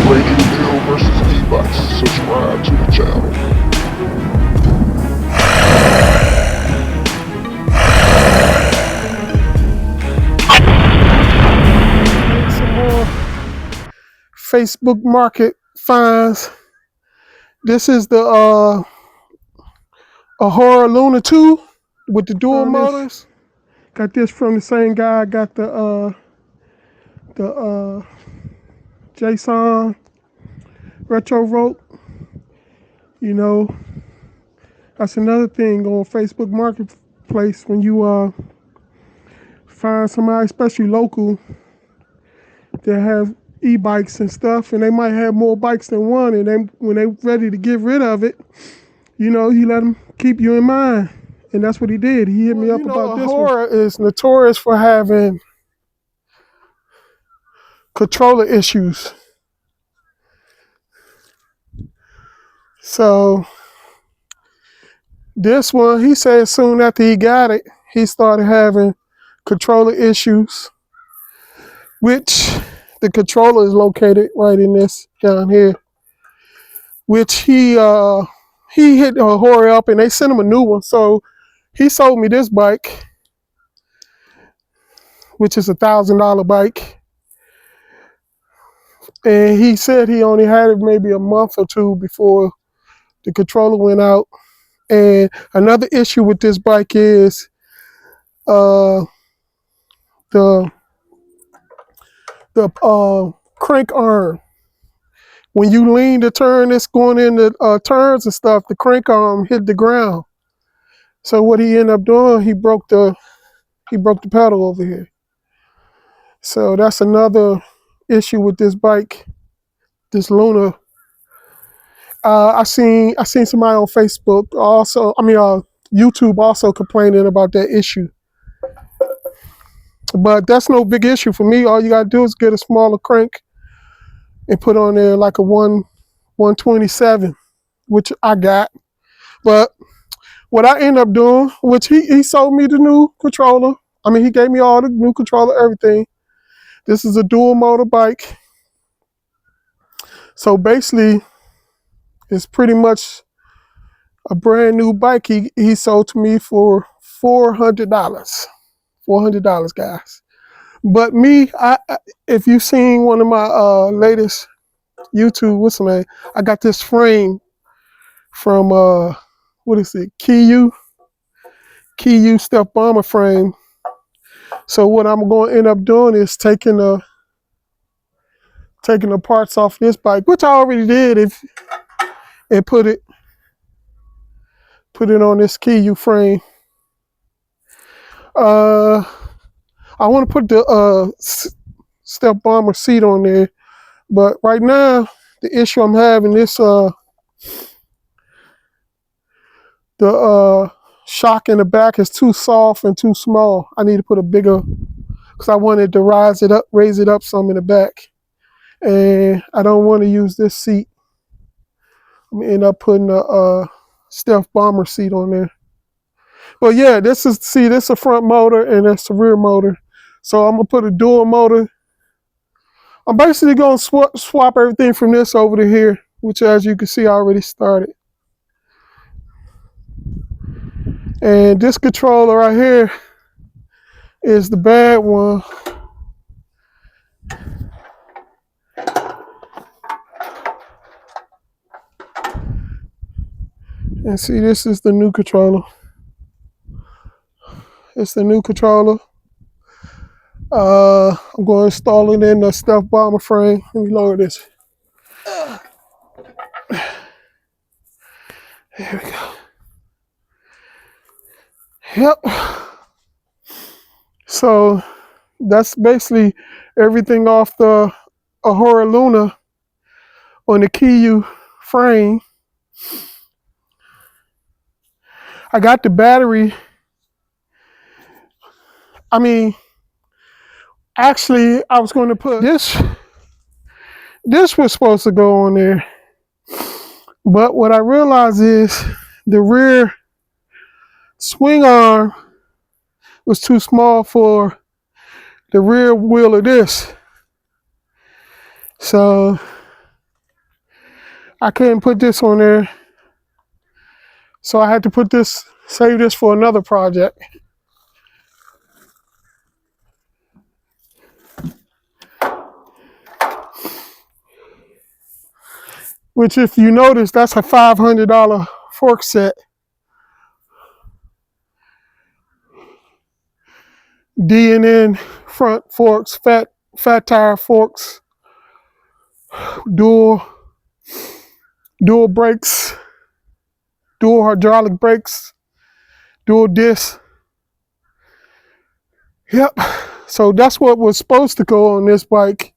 Radio versus e-bikes. Subscribe to the channel. Some more Facebook Market finds. This is the Eahora Luna 2 with the dual motors. Got this from the same guy. Got the Jason Retro Rope. You know, that's another thing on Facebook Marketplace when you find somebody, especially local, that have e-bikes and stuff, and they might have more bikes than one, and then when they're ready to get rid of it, you know, you let them keep you in mind. And that's what he did. He hit me up about this one. Eahora is notorious for having controller issues. So this one, he said soon after he got it, he started having controller issues, which the controller is located right in this down here, which he hit Eahora up and they sent him a new one. So he sold me this bike, which is $1,000 bike. And he said he only had it maybe a month or two before the controller went out. And another issue with this bike is the crank arm. When you lean to turn, it's going into turns and stuff, the crank arm hit the ground. So what he ended up doing, he broke the pedal over here. So that's another issue with this bike, this Luna. I seen somebody on Facebook also, YouTube also complaining about that issue. But that's no big issue for me. All you gotta do is get a smaller crank and put on there like a 127, which I got. But what I end up doing, which he sold me the new controller. I mean, he gave me all the new controller, everything. This is a dual motor bike. So basically, it's pretty much a brand new bike he sold to me for $400. $400, guys. But me, if you've seen one of my latest YouTube, what's the name? I got this frame from what is it? Keyu Step Bomber frame. So what I'm going to end up doing is taking the parts off this bike, which I already did, and put it on this Keyu frame. I want to put the Step Bomber seat on there, but right now the issue I'm having is the shock in the back is too soft and too small. I need to put a bigger, because I wanted to raise it up some in the back, and I don't want to use this seat. I'm gonna end up putting a Step Bomber seat on there. But yeah, this is a front motor and that's the rear motor. So I'm gonna put a dual motor. I'm basically gonna swap everything from this over to here, which as you can see I already started. And this controller right here is the bad one. And see, this is the new controller. It's the new controller. I'm going to install it in the Step Bomber frame. Let me lower this. There we go. Yep. So that's basically everything off the Eahora Luna on the Keyu frame. I got the battery. I mean, actually, I was going to put this. This was supposed to go on there, but what I realized is the rear swing arm was too small for the rear wheel of this. So I couldn't put this on there, so I had to put this, save this for another project. Which, if you notice, that's a $500 fork set. D and N front forks, fat tire forks, dual brakes, dual hydraulic brakes, dual disc. Yep. So that's what was supposed to go on this bike.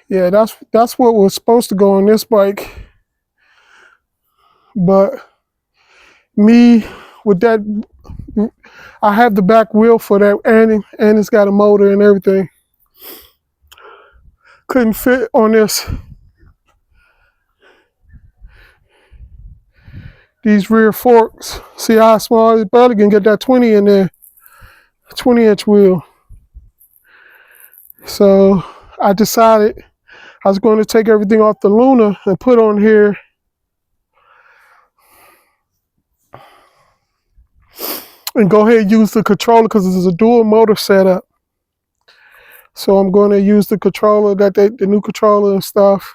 Yeah, that's what was supposed to go on this bike. But me with that, I have the back wheel for that, and it's got a motor and everything. Couldn't fit on this. These rear forks. See how small it barely can get that 20 in there. 20-inch wheel. So I decided I was going to take everything off the Luna and put on here and go ahead and use the controller, because this is a dual motor setup. So I'm going to use the controller, the new controller and stuff.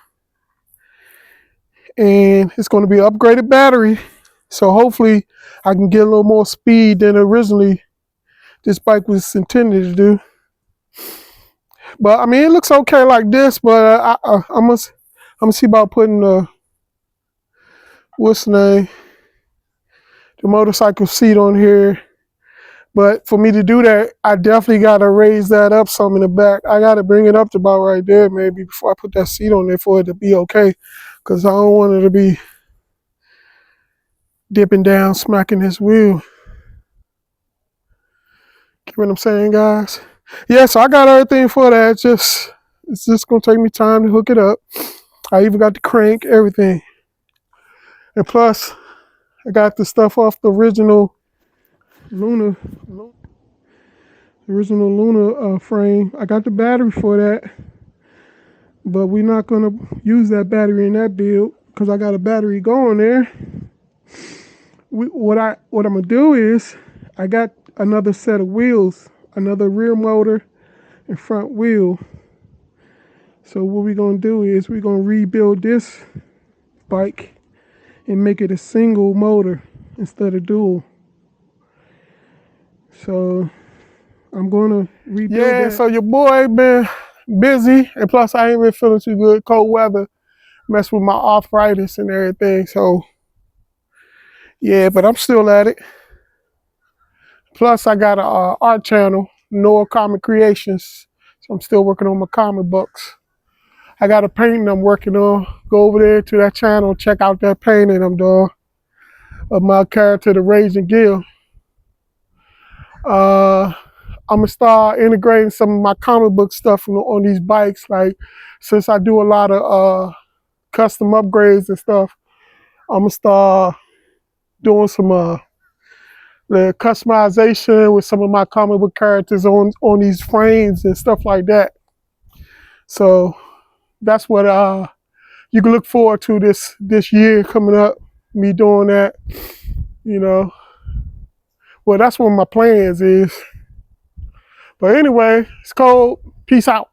And it's going to be an upgraded battery. So hopefully I can get a little more speed than originally this bike was intended to do. But I mean, it looks okay like this, but I'm gonna see about putting what's the name, the motorcycle seat on here. But for me to do that, I definitely gotta raise that up some in the back. I gotta bring it up to about right there maybe before I put that seat on there for it to be okay, because I don't want it to be dipping down, smacking this wheel. Get what I'm saying, guys? Yeah, so I got everything for that. It's just gonna take me time to hook it up. I even got the crank, everything. And plus, I got the stuff off the original Luna frame. I got the battery for that, but we're not gonna use that battery in that build because I got a battery going there. What I'm gonna do is I got another set of wheels, another rear motor and front wheel. So what we're gonna do is we're gonna rebuild this bike and make it a single motor instead of dual. So I'm gonna rebuild that. So your boy been busy, and plus I ain't been feeling too good. Cold weather messed with my arthritis and everything. So yeah, but I'm still at it. Plus I got a art channel, Noah Comic Creations. So I'm still working on my comic books. I got a painting I'm working on. Go over there to that channel, check out that painting I'm doing of my character, the Raging Gill. I'm gonna start integrating some of my comic book stuff on these bikes. Like, since I do a lot of custom upgrades and stuff, I'm gonna start doing some the customization with some of my comic book characters on these frames and stuff like that. So that's what you can look forward to this year coming up. Me doing that, you know. Well, that's what my plans is. But anyway, it's cold. Peace out.